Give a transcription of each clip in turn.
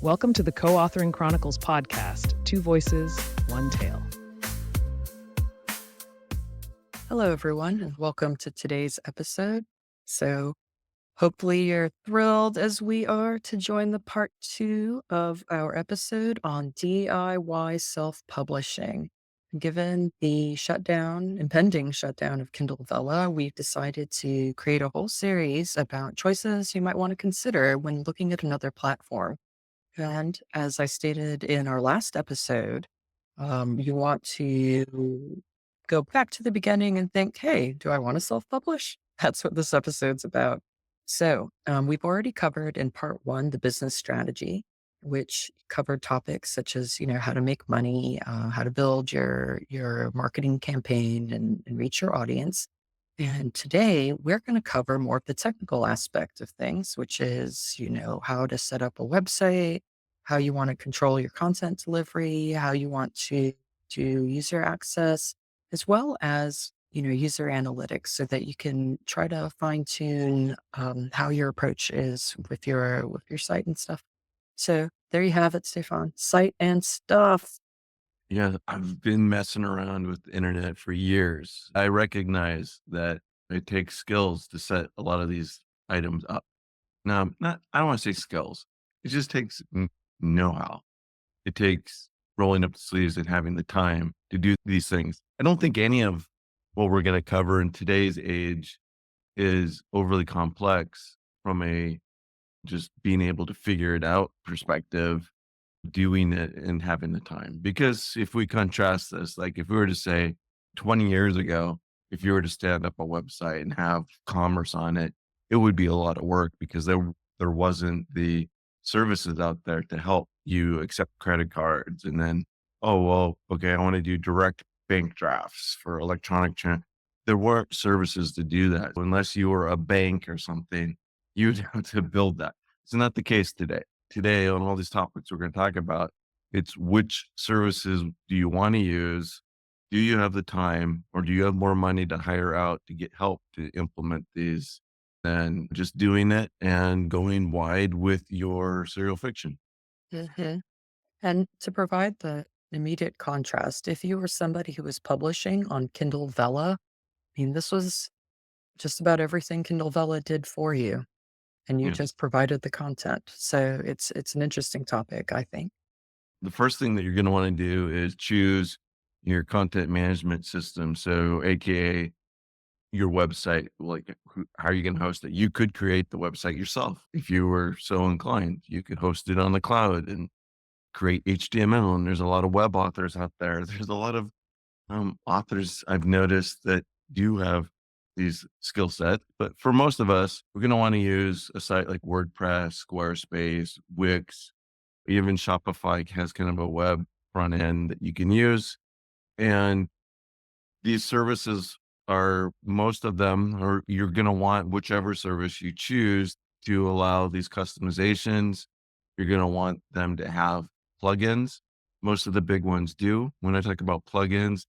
Welcome to the Co-Authoring Chronicles podcast, 2 voices, 1 tale. Hello, everyone, and welcome to today's episode. So hopefully you're thrilled as we are to join the part 2 of our episode on DIY self-publishing. Given the impending shutdown of Kindle Vella, we've decided to create a whole series about choices you might want to consider when looking at another platform. And as I stated in our last episode, you want to go back to the beginning and think, hey, do I want to self publish? That's what this episode's about. So, we've already covered in part 1 the business strategy, which covered topics such as, how to make money, how to build your marketing campaign and reach your audience. And today we're going to cover more of the technical aspect of things, which is, how to set up a website, how you want to control your content delivery, how you want to do user access, as well as, user analytics so that you can try to fine tune how your approach is with your site and stuff. So there you have it, Steaphan. Site and stuff. Yeah, I've been messing around with the internet for years. I recognize that it takes skills to set a lot of these items up. Now, I don't want to say skills. It just takes know-how. It takes rolling up the sleeves and having the time to do these things. I don't think any of what we're going to cover in today's age is overly complex from a just being able to figure it out perspective, doing it and having the time. Because if we contrast this, like if we were to say 20 years ago, if you were to stand up a website and have commerce on it, it would be a lot of work because there wasn't the services out there to help you accept credit cards. And then, oh, well, okay, I want to do direct bank drafts for electronic. There weren't services to do that unless you were a bank or something. You'd have to build that. It's not the case today. Today, on all these topics we're going to talk about, it's which services do you want to use? Do you have the time or do you have more money to hire out to get help to implement these than just doing it and going wide with your serial fiction? Mhm. And to provide the immediate contrast, if you were somebody who was publishing on Kindle Vella, this was just about everything Kindle Vella did for you, and you Yeah. just provided the content. So it's an interesting topic, I think. The first thing that you're going to want to do is choose your content management system. So, AKA your website, like how are you going to host it? You could create the website yourself if you were so inclined. You could host it on the cloud and create HTML. And there's a lot of web authors out there. There's a lot of authors I've noticed that do have these skill sets. But for most of us, we're going to want to use a site like WordPress, Squarespace, Wix, even Shopify has kind of a web front end that you can use. And these services are most of them, or you're going to want whichever service you choose to allow these customizations. You're going to want them to have plugins. Most of the big ones do. When I talk about plugins,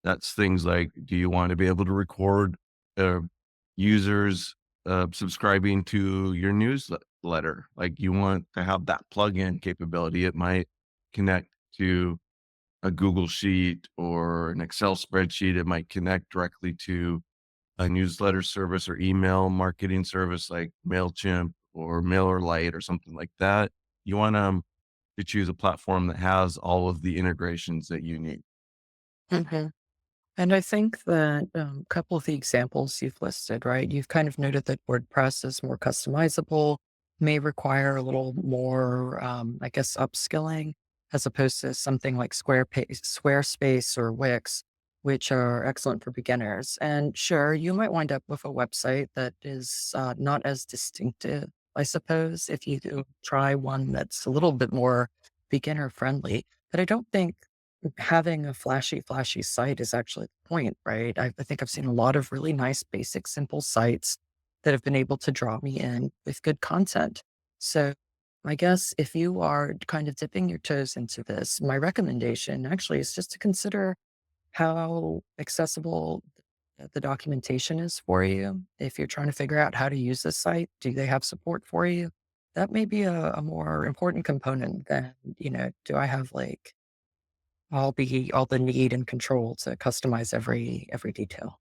that's things like, do you want to be able to record uh, users subscribing to your newsletter? Like you want to have that plugin capability. It might connect to a Google Sheet or an Excel spreadsheet. It might connect directly to a newsletter service or email marketing service like MailChimp or MailerLite or something like that. You want to choose a platform that has all of the integrations that you need. Mhm. And I think that a couple of the examples you've listed, right? You've kind of noted that WordPress is more customizable, may require a little more, I guess, upskilling as opposed to something like Squarespace or Wix, which are excellent for beginners. And sure, you might wind up with a website that is not as distinctive, I suppose, if you do try one that's a little bit more beginner friendly. But I don't think having a flashy site is actually the point, right? I think I've seen a lot of really nice, basic, simple sites that have been able to draw me in with good content. So I guess if you are kind of dipping your toes into this, my recommendation actually is just to consider how accessible the documentation is for you. If you're trying to figure out how to use this site, do they have support for you? that may be a more important component than, do I have like all the need and control to customize every detail.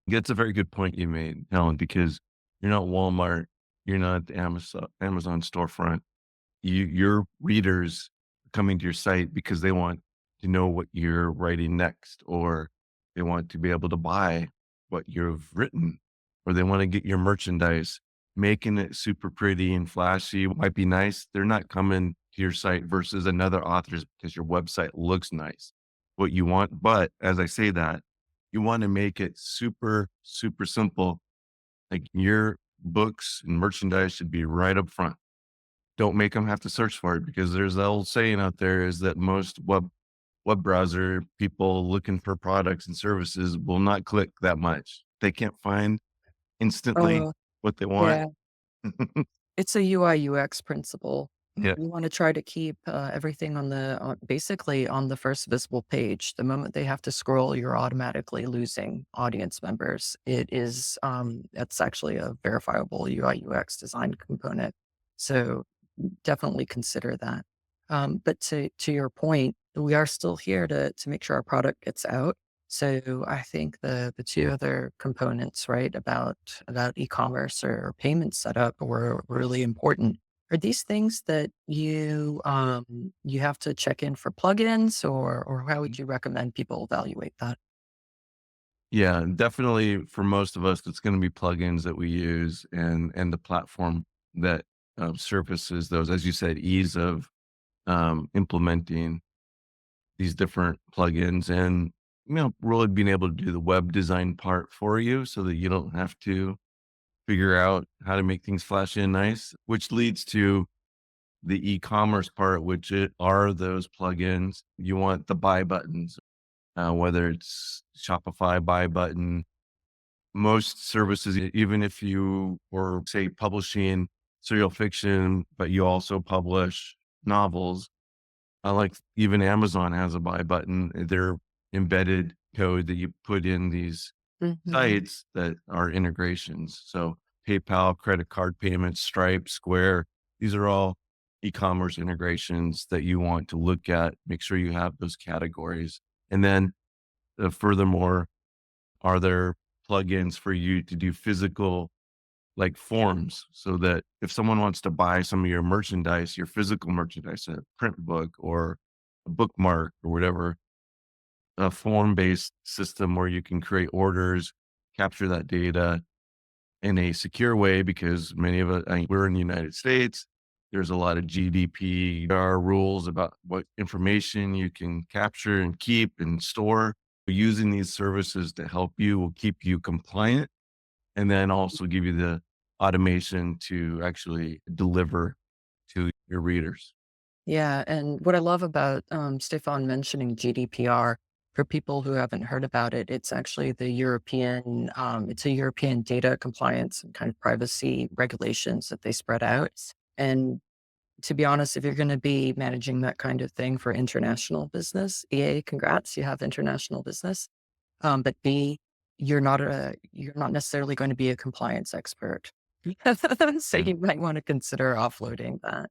That's a very good point you made, Helen, because you're not Walmart, you're not the Amazon storefront. Your readers coming to your site because they want to know what you're writing next, or they want to be able to buy what you've written, or they want to get your merchandise. Making it super pretty and flashy might be nice. They're not coming to your site versus another author's because your website looks nice. What you want, but as I say that, you want to make it super, super simple. Like your books and merchandise should be right up front. Don't make them have to search for it, because there's that old saying out there is that most web browser people looking for products and services will not click that much. They can't find instantly Oh, what they want. yeah. It's a UI UX principle. Yeah. You want to try to keep everything basically on the first visible page. The moment they have to scroll, you're automatically losing audience members. That's actually a verifiable UI UX design component. So definitely consider that. But to your point, we are still here to make sure our product gets out. So I think the two other components, right, about e-commerce or payment setup were really important. Are these things that you have to check in for plugins, or how would you recommend people evaluate that? Yeah, definitely for most of us, it's going to be plugins that we use, and the platform that surfaces those, as you said, ease of implementing these different plugins, and really being able to do the web design part for you so that you don't have to figure out how to make things flashy and nice, which leads to the e-commerce part, which are those plugins. You want the buy buttons, whether it's Shopify buy button. Most services, even if you were, say, publishing serial fiction, but you also publish novels, like even Amazon has a buy button. They're embedded code that you put in these Mhm. sites that are integrations. So PayPal, credit card payments, Stripe, Square, these are all e-commerce integrations that you want to look at. Make sure you have those categories. And then furthermore, are there plugins for you to do physical like forms, so that if someone wants to buy some of your merchandise, your physical merchandise, a print book or a bookmark or whatever, a form-based system where you can create orders, capture that data in a secure way, because many of us, we're in the United States. There's a lot of GDPR rules about what information you can capture and keep and store. Using these services to help you will keep you compliant, and then also give you the automation to actually deliver to your readers. Yeah, and what I love about Stefan mentioning GDPR, for people who haven't heard about it, it's actually it's a European data compliance and kind of privacy regulations that they spread out. And to be honest, if you're going to be managing that kind of thing for international business, EA, congrats, you have international business. But B, you're not necessarily going to be a compliance expert. So Yeah. you might want to consider offloading that.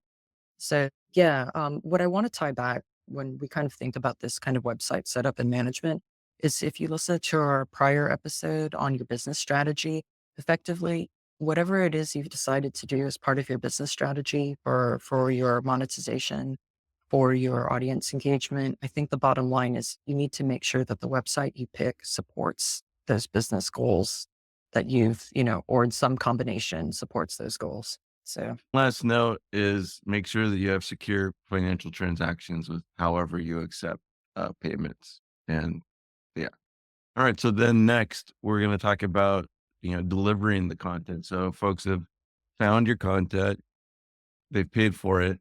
So yeah, what I want to tie back when we kind of think about this kind of website setup and management is, if you listen to our prior episode on your business strategy, effectively, whatever it is you've decided to do as part of your business strategy for your monetization, for your audience engagement, I think the bottom line is you need to make sure that the website you pick supports those business goals that or in some combination supports those goals. So Last note is make sure that you have secure financial transactions with however you accept payments. And yeah. All right. So then next, we're going to talk about, delivering the content. So folks have found your content, they've paid for it.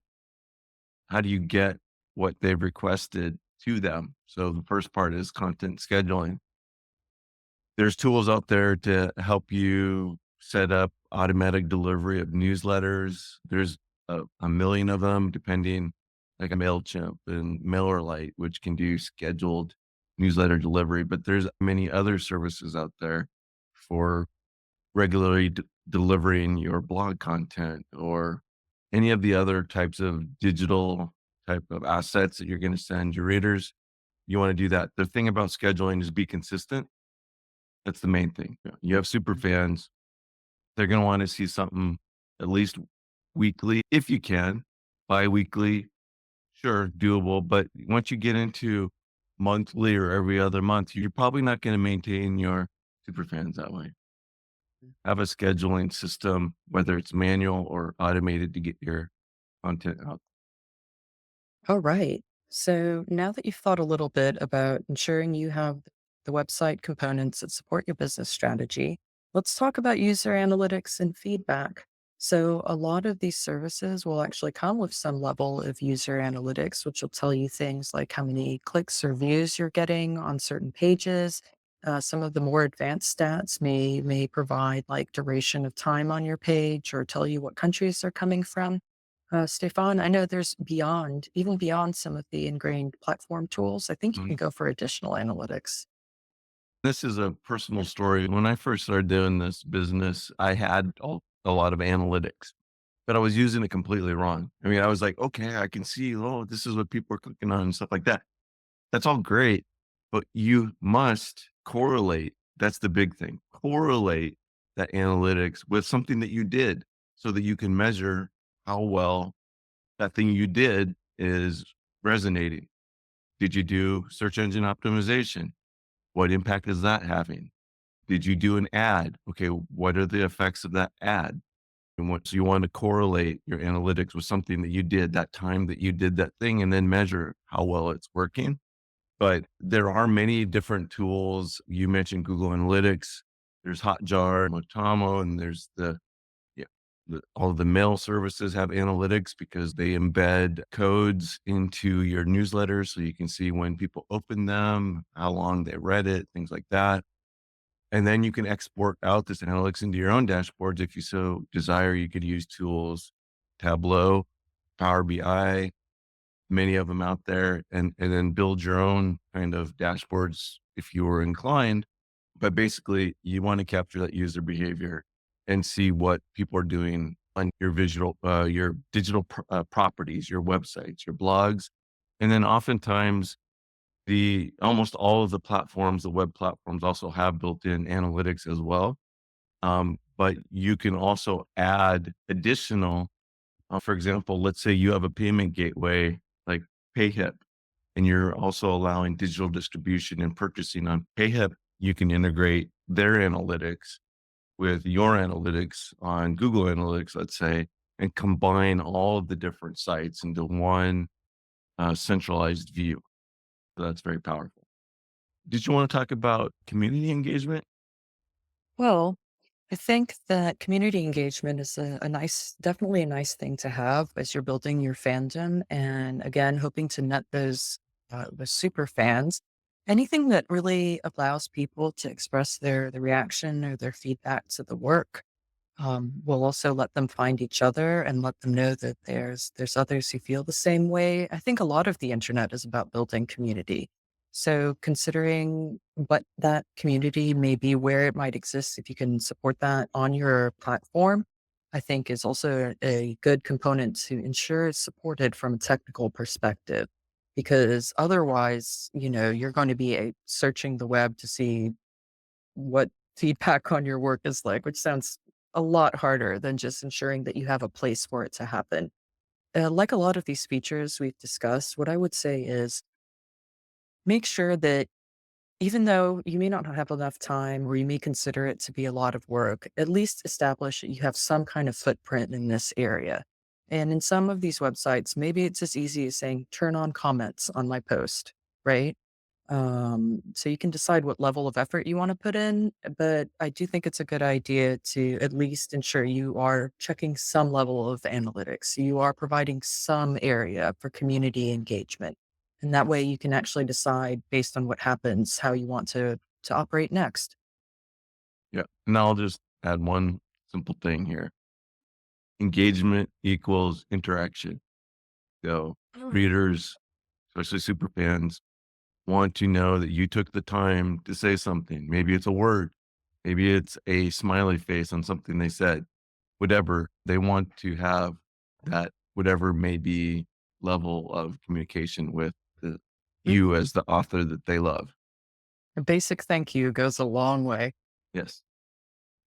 How do you get what they've requested to them? So the first part is content scheduling. There's tools out there to help you set up automatic delivery of newsletters. There's a million of them, depending, like a MailChimp and MailerLite, which can do scheduled newsletter delivery. But there's many other services out there for regularly delivering your blog content or any of the other types of digital type of assets that you're going to send your readers, you want to do that. The thing about scheduling is be consistent. That's the main thing. You have super fans. They're going to want to see something at least weekly, if you can, bi-weekly, sure, doable. But once you get into monthly or every other month, you're probably not going to maintain your super fans that way. Have a scheduling system, whether it's manual or automated, to get your content out. All right. So now that you've thought a little bit about ensuring you have the website components that support your business strategy, let's talk about user analytics and feedback. So, a lot of these services will actually come with some level of user analytics, which will tell you things like how many clicks or views you're getting on certain pages. Some of the more advanced stats may provide like duration of time on your page or tell you what countries they're coming from. Stefan, I know there's even beyond some of the ingrained platform tools. I think you can Mhm. go for additional analytics. This is a personal story. When I first started doing this business, I had a lot of analytics, but I was using it completely wrong. I mean, I was like, okay, I can see, oh, this is what people are clicking on and stuff like that. That's all great, but you must correlate. That's the big thing. Correlate that analytics with something that you did so that you can measure how well that thing you did is resonating. Did you do search engine optimization? What impact is that having? Did you do an ad? Okay, what are the effects of that ad? And what, so you want to correlate your analytics with something that you did that time that you did that thing and then measure how well it's working. But there are many different tools. You mentioned Google Analytics. There's Hotjar, Motamo, and there's yeah, all of the mail services have analytics because they embed codes into your newsletters so you can see when people open them, how long they read it, things like that. And then you can export out this analytics into your own dashboards if you so desire. You could use tools, Tableau, Power BI, many of them out there, and then build your own kind of dashboards if you were inclined. But basically, you want to capture that user behavior and see what people are doing on your digital properties, your websites, your blogs, and then oftentimes the almost all of the platforms, the web platforms, also have built-in analytics as well. But you can also add additional. For example, let's say you have a payment gateway like PayHip, and you're also allowing digital distribution and purchasing on PayHip. You can integrate their analytics with your analytics on Google Analytics, let's say, and combine all of the different sites into one centralized view. So that's very powerful. Did you want to talk about community engagement? Well, I think that community engagement is definitely a nice thing to have as you're building your fandom. And again, hoping to net those super fans. Anything that really allows people to express their reaction or their feedback to the work. We'll also let them find each other and let them know that there's others who feel the same way. I think a lot of the internet is about building community. So considering what that community may be, where it might exist, if you can support that on your platform, I think is also a good component to ensure it's supported from a technical perspective. Because otherwise, you're going to be searching the web to see what feedback on your work is like, which sounds a lot harder than just ensuring that you have a place for it to happen. Like a lot of these features we've discussed, what I would say is make sure that even though you may not have enough time or you may consider it to be a lot of work, at least establish that you have some kind of footprint in this area. And in some of these websites, maybe it's as easy as saying, turn on comments on my post, right? So you can decide what level of effort you want to put in, but I do think it's a good idea to at least ensure you are checking some level of analytics. You are providing some area for community engagement. And that way you can actually decide based on what happens how you want to operate next. Yeah. And I'll just add one simple thing here. Engagement equals interaction. So readers, especially super fans, want to know that you took the time to say something. Maybe it's a word, maybe it's a smiley face on something they said, whatever. They want to have that whatever may be level of communication with the, Mm. you as the author that they love. A basic thank you goes a long way. Yes.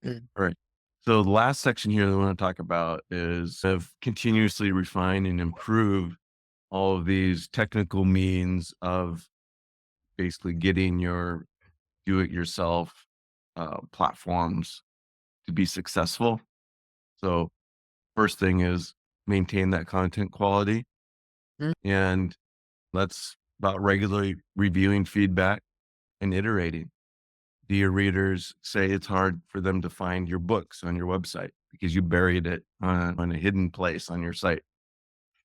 Mm. All right. So the last section here that I want to talk about is of continuously refine and improve all of these technical means of basically getting your do-it-yourself platforms to be successful. So first thing is maintain that content quality, Mm. and that's about regularly reviewing feedback and iterating. Do your readers say it's hard for them to find your books on your website because you buried it on a hidden place on your site?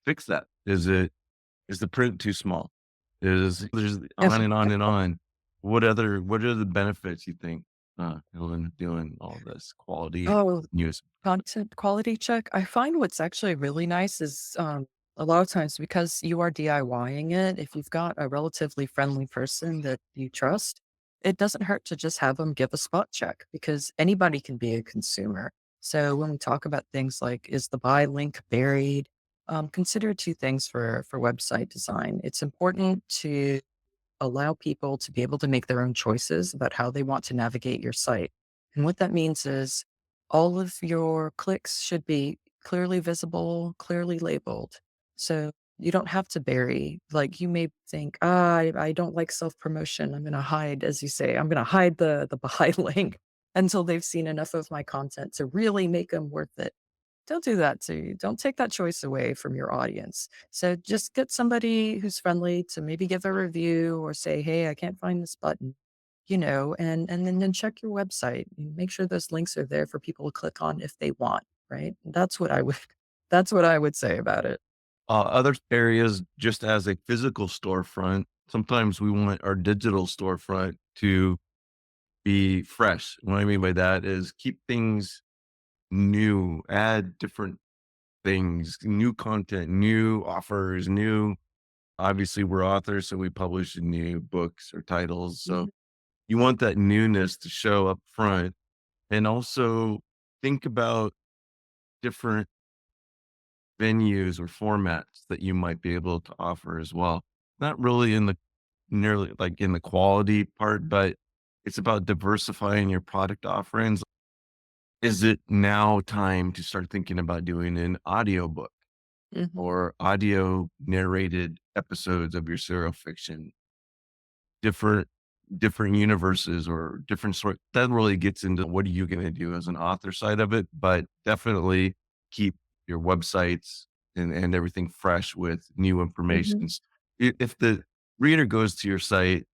Fix that. Is the print too small? Is there's on and on and on. What are the benefits you think, Helen, doing all this quality Oh, news? content quality check. I find what's actually really nice is a lot of times because you are DIYing it, if you've got a relatively friendly person that you trust, it doesn't hurt to just have them give a spot check because anybody can be a consumer. So when we talk about things like is the buy link buried, consider two things for website design. It's important to allow people to be able to make their own choices about how they want to navigate your site. And what that means is all of your clicks should be clearly visible, clearly labeled. So you don't have to bury, like you may think, I don't like self promotion. I'm going to hide, as you say, I'm going to hide the buy link until they've seen enough of my content to really make them worth it. Don't do that to you. Don't take that choice away from your audience. So just get somebody who's friendly to maybe give a review or say, "Hey, I can't find this button," and then check your website and make sure those links are there for people to click on if they want, right? That's what I would that's what I would say about it. Other areas, just as a physical storefront, sometimes we want our digital storefront to be fresh. What I mean by that is keep things new, add different things, new content, new offers, new. Obviously, we're authors, so we publish new books or titles. So Mhm, you want that newness to show up front, and also think about different venues or formats that you might be able to offer as well. Not really in the nearly like in the quality part, but it's about diversifying your product offerings. Is it now time to start thinking about doing an audiobook mhm, or audio narrated episodes of your serial fiction? Different universes or different sort that really gets into what are you going to do as an author side of it, but definitely keep your websites and everything fresh with new information. mhm. If the reader goes to your site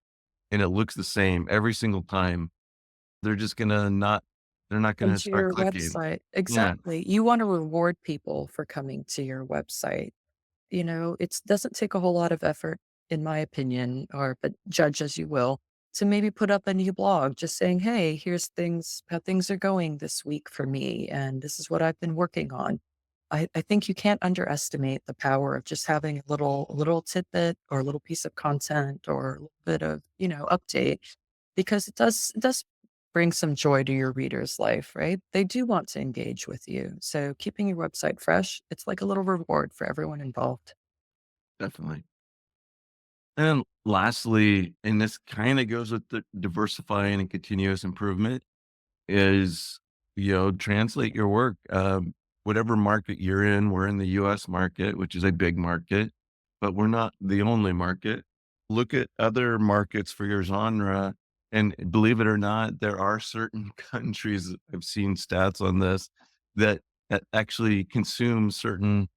and it looks the same every single time, they're just gonna not they're not Come gonna to start your clicking. website. Yeah, Exactly. You want to reward people for coming to your website. It doesn't take a whole lot of effort, in my opinion, or but judge as you will, to maybe put up a new blog just saying, "Hey, here's things how things are going this week for me, and this is what I've been working on." I think you can't underestimate the power of just having a little tidbit or a little piece of content or a little bit of, update because it does bring some joy to your reader's life, right? They do want to engage with you. So keeping your website fresh, it's like a little reward for everyone involved. definitely. And then lastly, and this kind of goes with the diversifying and continuous improvement, is, translate your work. Whatever market you're in, we're in the US market, which is a big market, but we're not the only market. Look at other markets for your genre. And believe it or not, there are certain countries, I've seen stats on this, that, that actually consume certain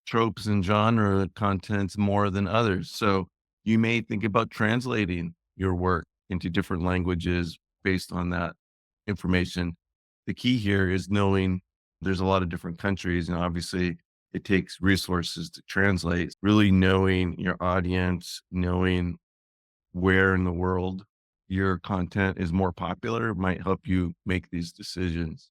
tropes and genre contents more than others. So you may think about translating your work into different languages based on that information. The key here is knowing there's a lot of different countries, and obviously it takes resources to translate. Really knowing your audience, knowing where in the world your content is more popular might help you make these decisions.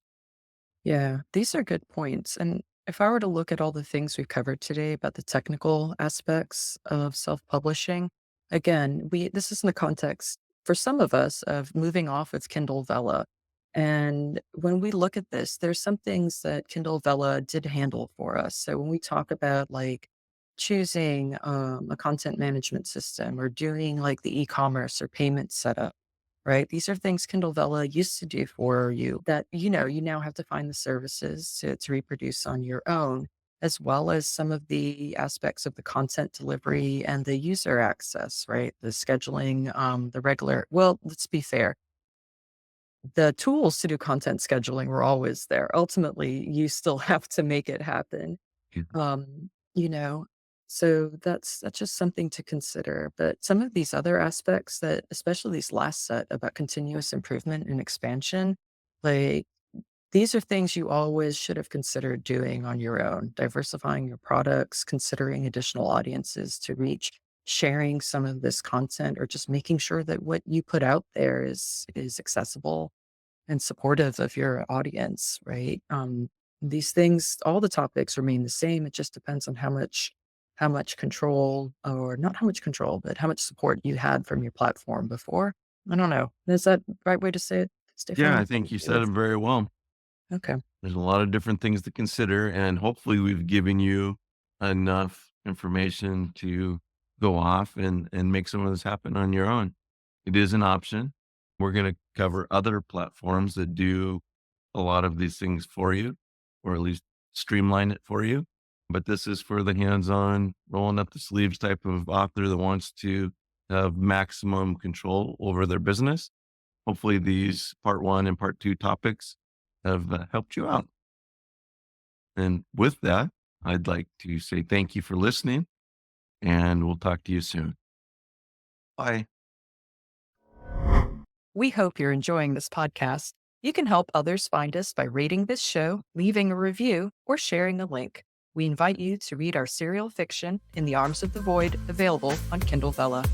Yeah, these are good points. And if I were to look at all the things we've covered today about the technical aspects of self-publishing, again, we this is in the context for some of us of moving off of Kindle Vella. And when we look at this, there's some things that Kindle Vella did handle for us. So when we talk about like choosing a content management system or doing like the e-commerce or payment setup, right? These are things Kindle Vella used to do for you that, you now have to find the services to reproduce on your own, as well as some of the aspects of the content delivery and the user access, right? The scheduling, the regular, well, let's be fair, the tools to do content scheduling were always there. Ultimately, you still have to make it happen. Yeah. Um, you know, so that's just something to consider. But some of these other aspects that, especially these last set about continuous improvement and expansion, like these are things you always should have considered doing on your own, diversifying your products, considering additional audiences to reach, sharing some of this content, or just making sure that what you put out there is accessible and supportive of your audience, right? These things, all the topics remain the same. It just depends on how much control, or not how much control, but how much support you had from your platform before. I don't know. Is that the right way to say it, Yeah, Stefan? I think you said it very well. Okay. There's a lot of different things to consider, and hopefully we've given you enough information to go off and make some of this happen on your own. It is an option. We're going to cover other platforms that do a lot of these things for you, or at least streamline it for you. But this is for the hands-on, rolling up the sleeves type of author that wants to have maximum control over their business. Hopefully these part one and part two topics have helped you out. And with that, I'd like to say thank you for listening, and we'll talk to you soon. Bye. We hope you're enjoying this podcast. You can help others find us by rating this show, leaving a review, or sharing a link. We invite you to read our serial fiction, In the Arms of the Void, available on Kindle Vella.